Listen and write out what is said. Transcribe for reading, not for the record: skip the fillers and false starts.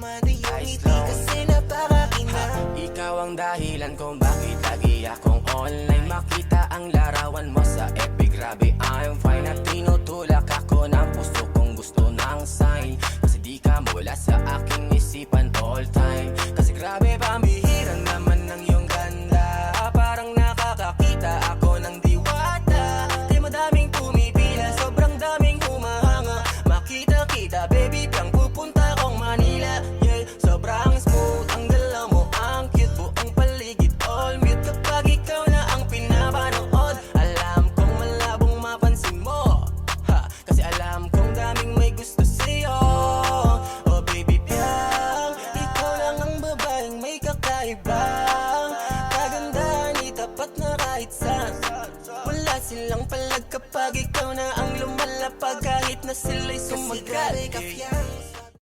naman ay yung ngiti kasi napakakina. Ikaw ang dahilan kung bakit lagi akong online. Makita ang larawan mo sa FB, grabe I'm fine. At tinutulak ako ng puso kong gusto ng sign. Kasi di ka mawala sa aking isipan all time. Kasi grabe pambihiran naman ng iyong ganda. Parang nakakakita ako ng diwata. Di madaming pumipila, sobrang daming humahanga. Makita-kita baby, biyang pupunta akong Manila. Yeah, sobrang smooth ang galaw mo, ang cute, buong paligid all mute. Kapag ikaw na ang pinapanood, alam kong malabong mapansin mo, ha, kasi alam kong daming may gusto sa'yo. Oh baby biyang, ikaw lang ang babaeng may kakaibang kagandahan, itapat na kahit saan. Wala silang palag kapag ikaw na ang lumalapag, kahit na sila'y Kasi grabe ka sumagal. fiyan.